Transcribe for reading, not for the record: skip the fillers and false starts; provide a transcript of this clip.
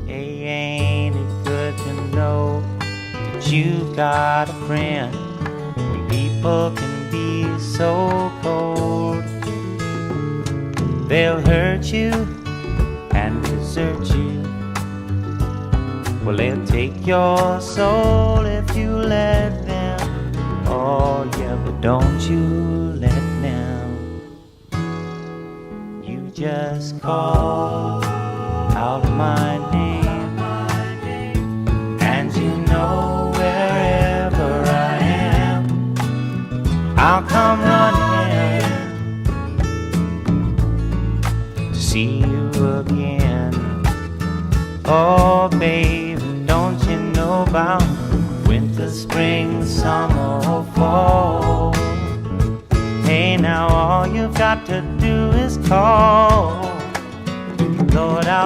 Hey, ain't it good to know that you got a friend when people can be so cold? They'll hurt you and desert you. Well, they'll take your soul if you let them. Oh yeah, but don't you let them. You just call out my name, and you know wherever I am, I'll come running to see you again. Oh baby, don't you know about winter, spring, summer, or fall? Hey, now all you've got to do is call. Lord, I'll